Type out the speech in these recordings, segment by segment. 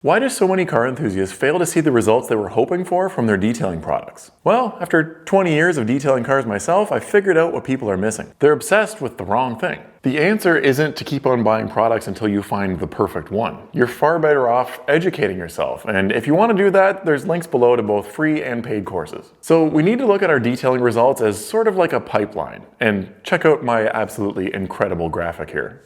Why do so many car enthusiasts fail to see the results they were hoping for from their detailing products? Well, after 20 years of detailing cars myself, I figured out what people are missing. They're obsessed with the wrong thing. The answer isn't to keep on buying products until you find the perfect one. You're far better off educating yourself, and if you want to do that, there's links below to both free and paid courses. So we need to look at our detailing results as sort of like a pipeline, and check out my absolutely incredible graphic here.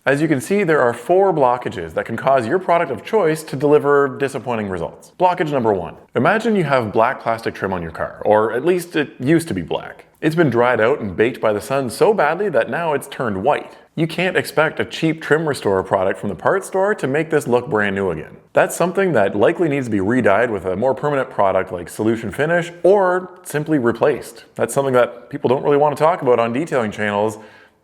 As you can see, there are 4 blockages that can cause your product of choice to deliver disappointing results. Blockage number 1. Imagine you have black plastic trim on your car, or at least it used to be black. It's been dried out and baked by the sun so badly that now it's turned white. You can't expect a cheap trim restorer product from the parts store to make this look brand new again. That's something that likely needs to be re-dyed with a more permanent product like Solution Finish, or simply replaced. That's something that people don't really want to talk about on detailing channels.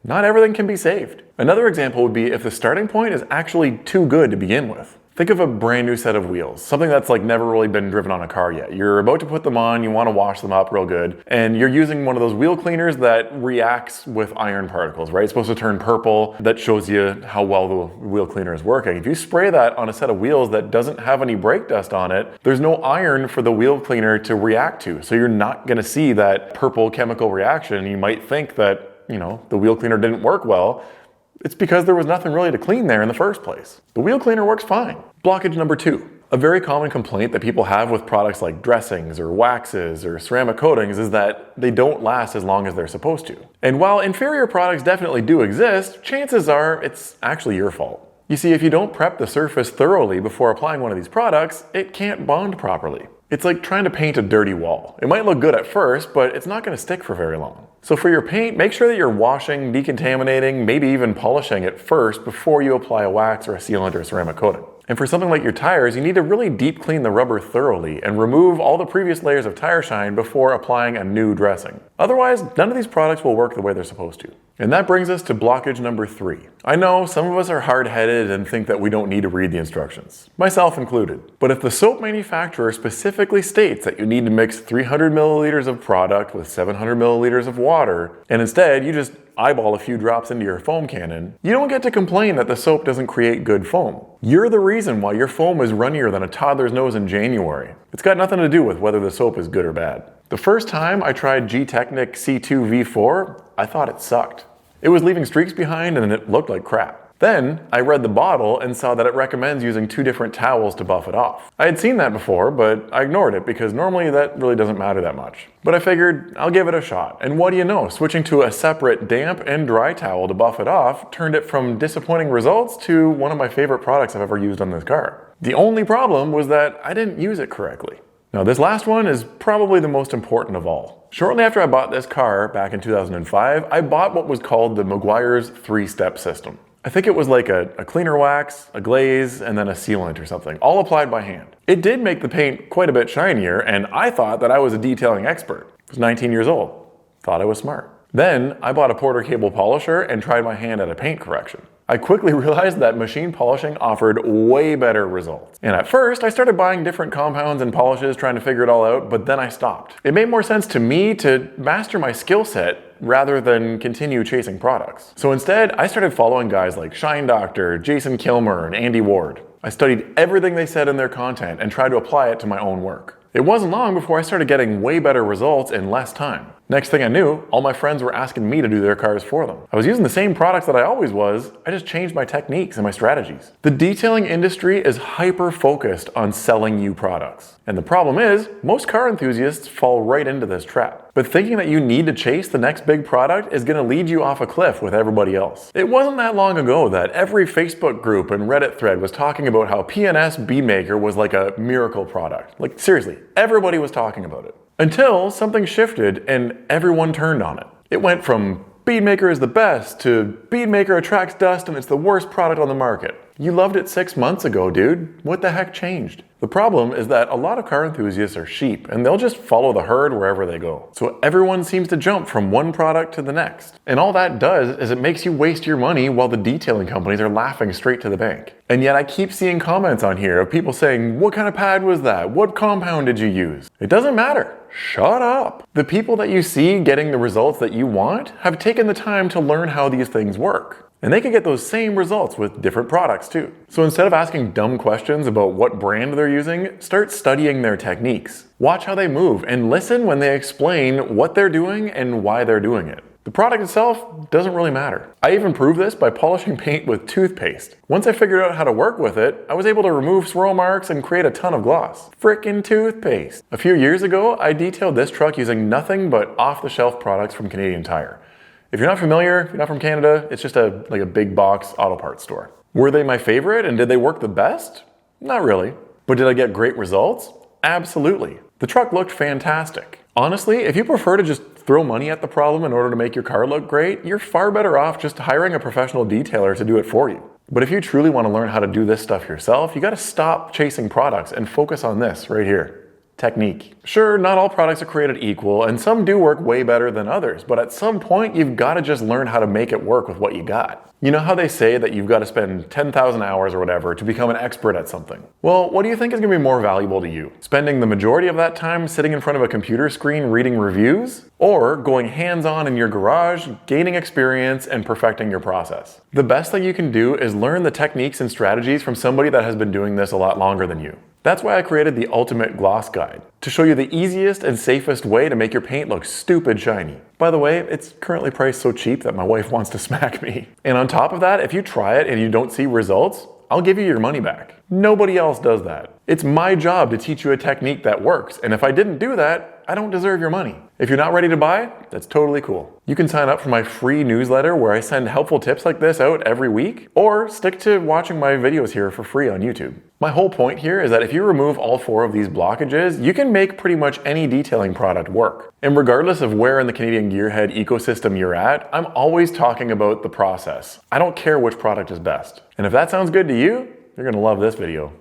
Not everything can be saved. Another example would be if the starting point is actually too good to begin with. Think of a brand new set of wheels, something that's like never really been driven on a car yet. You're about to put them on, you want to wash them up real good, and you're using one of those wheel cleaners that reacts with iron particles, right? It's supposed to turn purple. That shows you how well the wheel cleaner is working. If you spray that on a set of wheels that doesn't have any brake dust on it, there's no iron for the wheel cleaner to react to. So you're not going to see that purple chemical reaction. You might think that, the wheel cleaner didn't work well. It's because there was nothing really to clean there in the first place. The wheel cleaner works fine. Blockage number 2. A very common complaint that people have with products like dressings or waxes or ceramic coatings is that they don't last as long as they're supposed to. And while inferior products definitely do exist, chances are it's actually your fault. You see, if you don't prep the surface thoroughly before applying one of these products, it can't bond properly. It's like trying to paint a dirty wall. It might look good at first, but it's not going to stick for very long. So for your paint, make sure that you're washing, decontaminating, maybe even polishing it first before you apply a wax or a sealant or a ceramic coating. And for something like your tires, you need to really deep clean the rubber thoroughly and remove all the previous layers of tire shine before applying a new dressing. Otherwise, none of these products will work the way they're supposed to. And that brings us to blockage number 3. I know some of us are hard-headed and think that we don't need to read the instructions, myself included. But if the soap manufacturer specifically states that you need to mix 300 milliliters of product with 700 milliliters of water, and instead you just eyeball a few drops into your foam cannon, you don't get to complain that the soap doesn't create good foam. You're the reason why your foam is runnier than a toddler's nose in January. It's got nothing to do with whether the soap is good or bad. The first time I tried Gtechniq C2 V4, I thought it sucked. It was leaving streaks behind and it looked like crap. Then I read the bottle and saw that it recommends using 2 different towels to buff it off. I had seen that before, but I ignored it because normally that really doesn't matter that much. But I figured I'll give it a shot. And what do you know, switching to a separate damp and dry towel to buff it off turned it from disappointing results to one of my favorite products I've ever used on this car. The only problem was that I didn't use it correctly. Now this last one is probably the most important of all. Shortly after I bought this car back in 2005, I bought what was called the Meguiar's 3-step system. I think it was like a cleaner wax, a glaze, and then a sealant or something, all applied by hand. It did make the paint quite a bit shinier, and I thought that I was a detailing expert. I was 19 years old. Thought I was smart. Then I bought a Porter cable polisher and tried my hand at a paint correction. I quickly realized that machine polishing offered way better results. And at first, I started buying different compounds and polishes trying to figure it all out, but then I stopped. It made more sense to me to master my skill set rather than continue chasing products. So instead, I started following guys like Shine Doctor, Jason Kilmer, and Andy Ward. I studied everything they said in their content and tried to apply it to my own work. It wasn't long before I started getting way better results in less time. Next thing I knew, all my friends were asking me to do their cars for them. I was using the same products that I always was, I just changed my techniques and my strategies. The detailing industry is hyper-focused on selling you products. And the problem is, most car enthusiasts fall right into this trap. But thinking that you need to chase the next big product is going to lead you off a cliff with everybody else. It wasn't that long ago that every Facebook group and Reddit thread was talking about how PNS Beadmaker was like a miracle product. Like seriously, everybody was talking about it. Until something shifted and everyone turned on it. It went from Beadmaker is the best to Beadmaker attracts dust and it's the worst product on the market. You loved it 6 months ago, dude. What the heck changed? The problem is that a lot of car enthusiasts are sheep and they'll just follow the herd wherever they go. So everyone seems to jump from one product to the next. And all that does is it makes you waste your money while the detailing companies are laughing straight to the bank. And yet I keep seeing comments on here of people saying, what kind of pad was that? What compound did you use? It doesn't matter. Shut up. The people that you see getting the results that you want have taken the time to learn how these things work. And they can get those same results with different products too. So instead of asking dumb questions about what brand they're using, start studying their techniques. Watch how they move and listen when they explain what they're doing and why they're doing it. The product itself doesn't really matter. I even proved this by polishing paint with toothpaste. Once I figured out how to work with it, I was able to remove swirl marks and create a ton of gloss. Frickin' toothpaste! A few years ago, I detailed this truck using nothing but off-the-shelf products from Canadian Tire. If you're not familiar, if you're not from Canada, it's just a big box auto parts store. Were they my favorite and did they work the best? Not really. But did I get great results? Absolutely. The truck looked fantastic. Honestly, if you prefer to just throw money at the problem in order to make your car look great, you're far better off just hiring a professional detailer to do it for you. But if you truly want to learn how to do this stuff yourself, you got to stop chasing products and focus on this right here. Technique. Sure, not all products are created equal, and some do work way better than others, but at some point you've got to just learn how to make it work with what you got. You know how they say that you've got to spend 10,000 hours or whatever to become an expert at something? Well, what do you think is going to be more valuable to you? Spending the majority of that time sitting in front of a computer screen reading reviews? Or going hands-on in your garage, gaining experience, and perfecting your process? The best thing you can do is learn the techniques and strategies from somebody that has been doing this a lot longer than you. That's why I created the Ultimate Gloss Guide, to show you the easiest and safest way to make your paint look stupid shiny. By the way, it's currently priced so cheap that my wife wants to smack me. And on top of that, if you try it and you don't see results, I'll give you your money back. Nobody else does that. It's my job to teach you a technique that works, and if I didn't do that, I don't deserve your money. If you're not ready to buy, that's totally cool. You can sign up for my free newsletter where I send helpful tips like this out every week, or stick to watching my videos here for free on YouTube. My whole point here is that if you remove all 4 of these blockages, you can make pretty much any detailing product work. And regardless of where in the Canadian Gearhead ecosystem you're at, I'm always talking about the process. I don't care which product is best. And if that sounds good to you, you're gonna love this video.